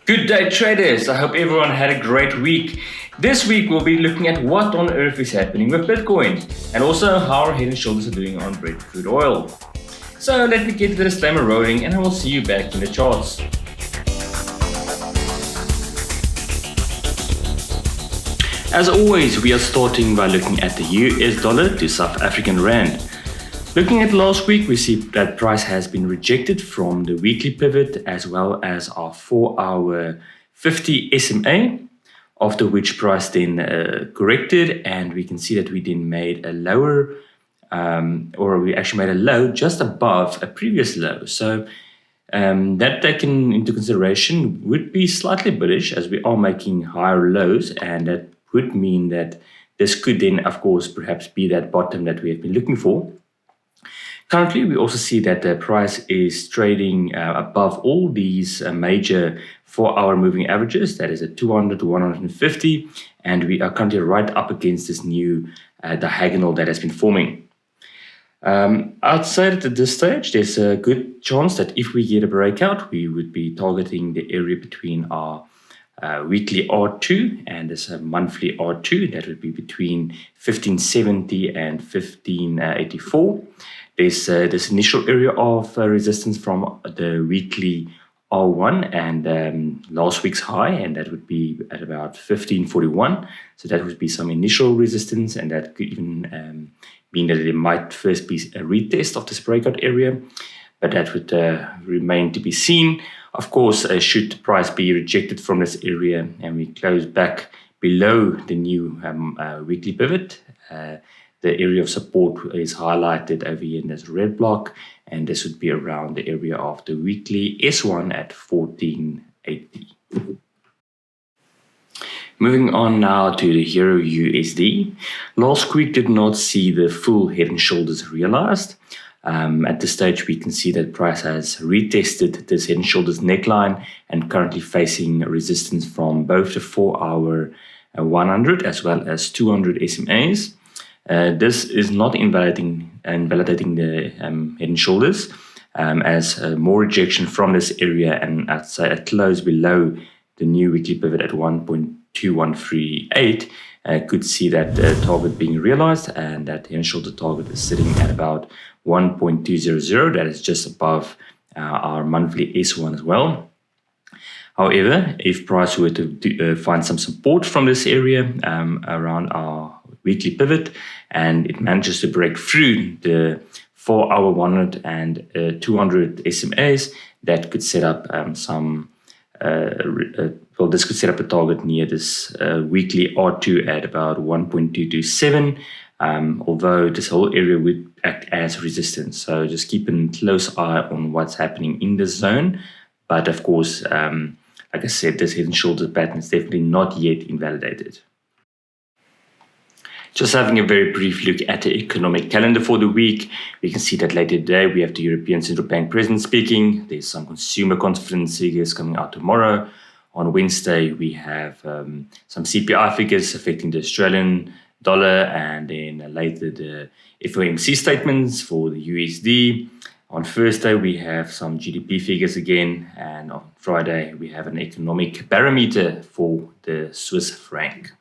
Good day, traders. I hope everyone had a great week. This week we'll be looking at what on earth is happening with Bitcoin and also how our head and shoulders are doing on Brent crude oil. So let me get the disclaimer rolling and I will see you back in the charts. As always, we are starting by looking at the US dollar to South African rand. Looking at last week, we see that price has been rejected from the weekly pivot as well as our 4-hour 50 SMA, after which price then corrected, and we can see that we then made a lower, we actually made a low just above a previous low. So that taken into consideration would be slightly bullish as we are making higher lows, and that would mean that this could then, of course, perhaps be that bottom that we have been looking for. Currently, we also see that the price is trading above all these major 4-hour moving averages, that is at 200 to 150, and we are currently right up against this new diagonal that has been forming. I'd say that at this stage, there's a good chance that if we get a breakout, we would be targeting the area between our weekly R2 and this monthly R2, that would be between 1570 and 1584. There's this initial area of resistance from the weekly R1 and last week's high, and that would be at about 1541. So that would be some initial resistance, and that could even mean that there might first be a retest of this breakout area, but that would remain to be seen. Of course, should the price be rejected from this area and we close back below the new weekly pivot, the area of support is highlighted over here in this red block, and this would be around the area of the weekly S1 at 1480. Moving on now to the EURUSD. Last week did not see the full head and shoulders realized. At this stage, we can see that price has retested this head and shoulders neckline and currently facing resistance from both the 4-hour 100 as well as 200 SMAs. This is not invalidating the head and shoulders, as more rejection from this area and at a close below the new weekly pivot at 1.2138 could see that target being realized, and that head and shoulder target is sitting at about 1.200. That is just above our monthly S1 as well. However, if price were to find some support from this area around our weekly pivot, and it manages to break through the 4-hour 100 and 200 SMAs, that could set up this could set up a target near this weekly R2 at about 1.227, although this whole area would act as resistance. So just keep a close eye on what's happening in this zone. But of course, like I said, this head and shoulder pattern is definitely not yet invalidated. Just having a very brief look at the economic calendar for the week, we can see that later today we have the European Central Bank President speaking. There's some consumer confidence figures coming out tomorrow. On Wednesday, we have some CPI figures affecting the Australian dollar, and then later the FOMC statements for the USD. On Thursday, we have some GDP figures again, and on Friday, we have an economic barometer for the Swiss franc.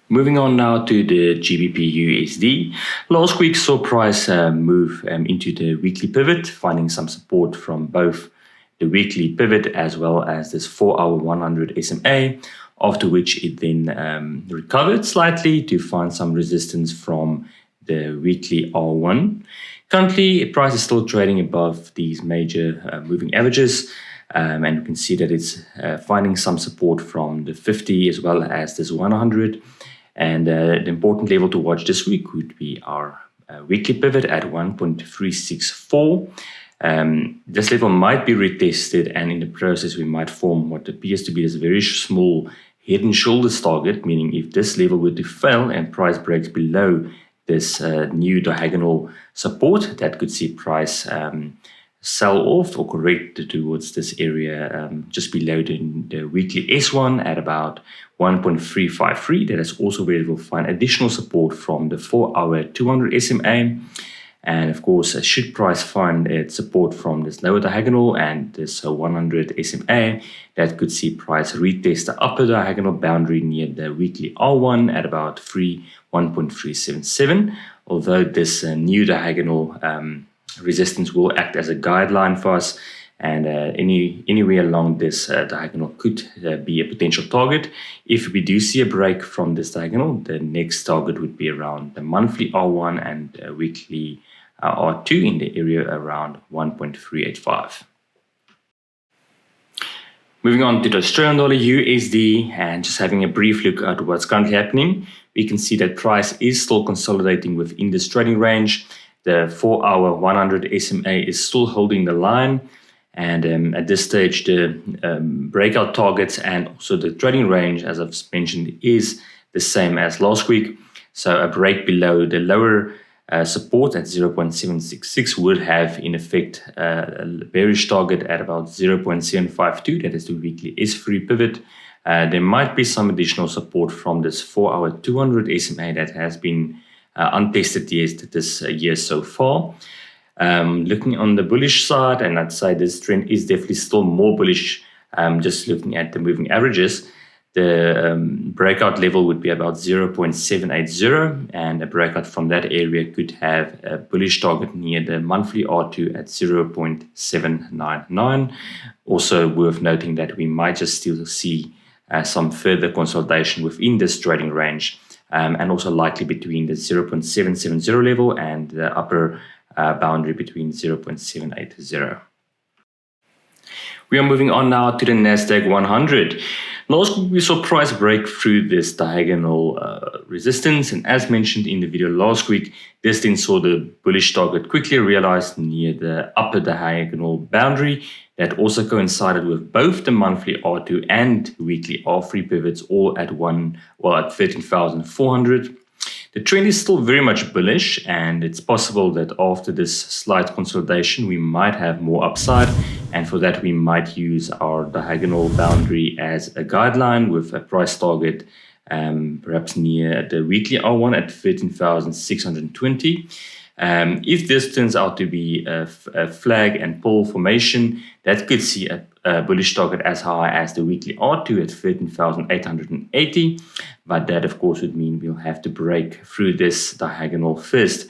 Moving on now to the GBPUSD. Last week saw price move into the weekly pivot, finding some support from both the weekly pivot as well as this 4-hour 100 SMA, after which it then recovered slightly to find some resistance from the weekly R1. Currently, price is still trading above these major moving averages, and you can see that it's finding some support from the 50 as well as this 100. And the important level to watch this week would be our weekly pivot at 1.364. This level might be retested, and in the process we might form what appears to be this very small head and shoulders target, meaning if this level were to fail and price breaks below this new diagonal support, that could see price sell off or correct towards this area just below the weekly S1 at about 1.353. That is also where it will find additional support from the 4-hour 200 SMA. And of course, should price find its support from this lower diagonal and this 100 SMA, that could see price retest the upper diagonal boundary near the weekly R1 at about 1.377. Although this new diagonal resistance will act as a guideline for us, and anywhere along this diagonal could be a potential target. If we do see a break from this diagonal, the next target would be around the monthly R1 and weekly R2 in the area around 1.385. Moving on to the Australian dollar USD, and just having a brief look at what's currently happening, we can see that price is still consolidating within this trading range. The 4-hour 100 SMA is still holding the line. And at this stage, the breakout targets and also the trading range, as I've mentioned, is the same as last week. So a break below the lower support at 0.766 would have, in effect, a bearish target at about 0.752. That is the weekly S3 pivot. There might be some additional support from this 4-hour 200 SMA that has been untested this year so far. Looking on the bullish side, and I'd say this trend is definitely still more bullish. Just looking at the moving averages, the breakout level would be about 0.780, and a breakout from that area could have a bullish target near the monthly R2 at 0.799. Also worth noting that we might just still see some further consolidation within this trading range, and also likely between the 0.770 level and the upper boundary between 0.780. We are moving on now to the Nasdaq 100. Last week we saw price break through this diagonal resistance, and as mentioned in the video last week, this then saw the bullish target quickly realized near the upper diagonal boundary. That also coincided with both the monthly R2 and weekly R3 pivots, all at 13,400. The trend is still very much bullish, and it's possible that after this slight consolidation, we might have more upside. And for that, we might use our diagonal boundary as a guideline with a price target perhaps near the weekly R1 at 13,620. If this turns out to be a flag and pull formation, that could see a bullish target as high as the weekly R2 at 13,880. But that, of course, would mean we'll have to break through this diagonal first.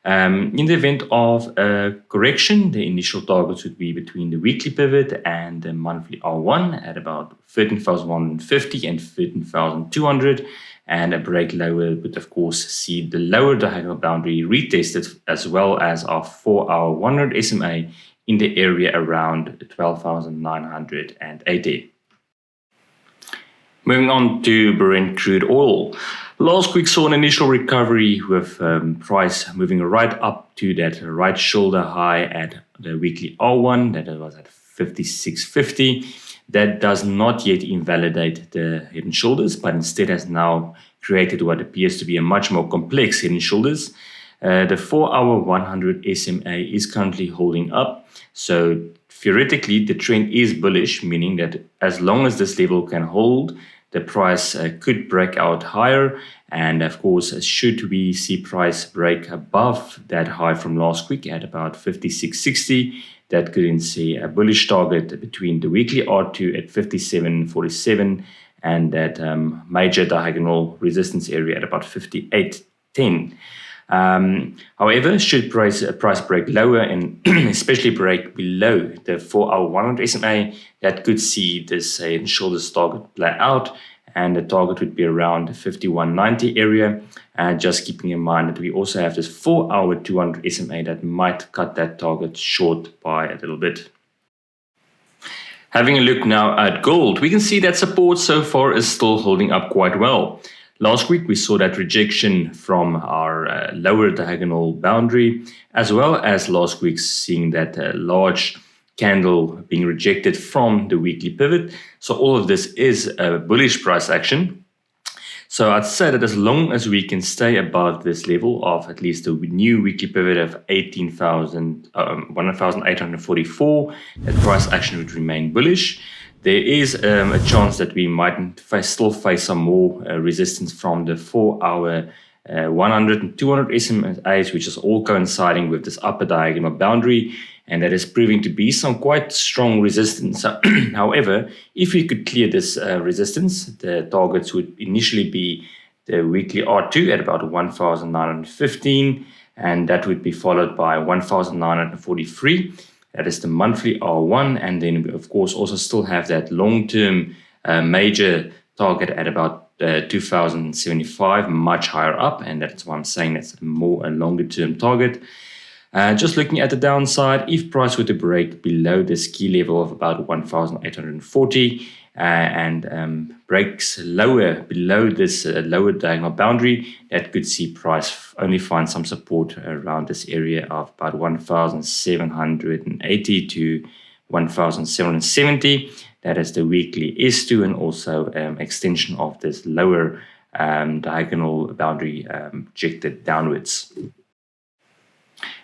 In the event of a correction, the initial targets would be between the weekly pivot and the monthly R1 at about 13,150 and 13,200. And a break lower would, of course, see the lower diagonal boundary retested, as well as our 4-hour 100 SMA in the area around 12,980. Moving on to Brent crude oil. Last week saw an initial recovery with price moving right up to that right shoulder high at the weekly R1 that was at 56.50. That does not yet invalidate the head and shoulders, but instead has now created what appears to be a much more complex head and shoulders. The 4-hour 100 SMA is currently holding up. So theoretically, the trend is bullish, meaning that as long as this level can hold, the price could break out higher. And of course, should we see price break above that high from last week at about 56.60, that could then see a bullish target between the weekly R2 at 57.47 and that major diagonal resistance area at about 58.10. However, should price break lower and especially break below the 4-hour 100 SMA, that could see this head and shoulders target play out, and the target would be around the 51.90 area. Just keeping in mind that we also have this 4-hour 200 SMA that might cut that target short by a little bit. Having a look now at gold, we can see that support so far is still holding up quite well. Last week, we saw that rejection from our lower diagonal boundary, as well as last week seeing that large candle being rejected from the weekly pivot. So all of this is a bullish price action. So I'd say that as long as we can stay above this level of at least a new weekly pivot of 1,844, that price action would remain bullish. There is a chance that we might still face some more resistance from the 4-hour 100 and 200 SMAs, which is all coinciding with this upper diagonal boundary, and that is proving to be some quite strong resistance. However, if we could clear this resistance, the targets would initially be the weekly R2 at about 1,915, and that would be followed by 1,943. That is the monthly R1, and then we of course also still have that long-term major target at about 2,075, much higher up, and that's why I'm saying that's a longer-term target. Just looking at the downside, if price were to break below this key level of about 1,840 and breaks lower below this lower diagonal boundary, that could see price only find some support around this area of about 1,780 to 1,770. That is the weekly S2 and also extension of this lower diagonal boundary projected downwards.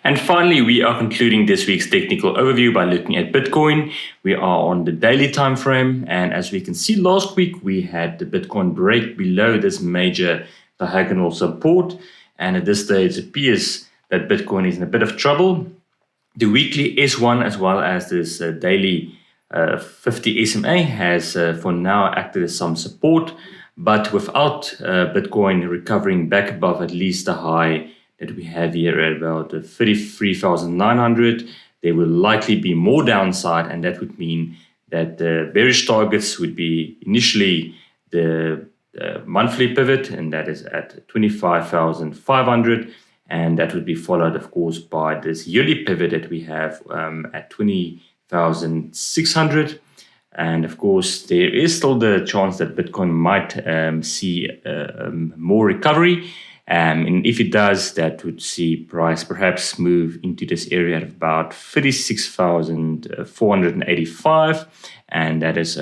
And finally, we are concluding this week's technical overview by looking at Bitcoin. We are on the daily time frame, and as we can see, last week we had the Bitcoin break below this major diagonal support, and at this stage it appears that Bitcoin is in a bit of trouble. The weekly S1 as well as this daily 50 SMA has for now acted as some support, but without Bitcoin recovering back above at least the high that we have here at about 33,900, there will likely be more downside, and that would mean that the bearish targets would be initially the monthly pivot, and that is at 25,500, and that would be followed of course by this yearly pivot that we have at 20,600. And of course there is still the chance that Bitcoin might see more recovery. And if it does, that would see price perhaps move into this area at about 36,485, and that is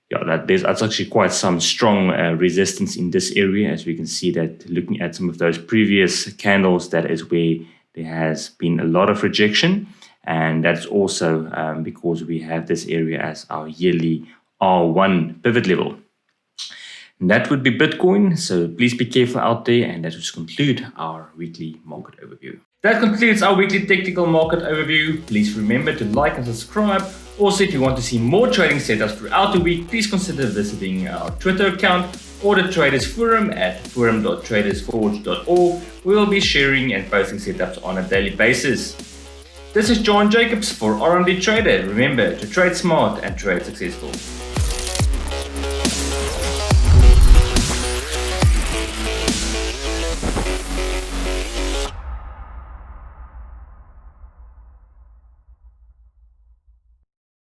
that's actually quite some strong resistance in this area, as we can see that looking at some of those previous candles, that is where there has been a lot of rejection, and that's also because we have this area as our yearly R1 pivot level. And that would be Bitcoin, so please be careful out there, and that would conclude our weekly market overview. That concludes our weekly technical market overview. Please remember to like and subscribe. Also, if you want to see more trading setups throughout the week, please consider visiting our Twitter account or the Traders Forum at forum.tradersforge.org. We will be sharing and posting setups on a daily basis. This is John Jacobs for RMD Trader. Remember to trade smart and trade successful.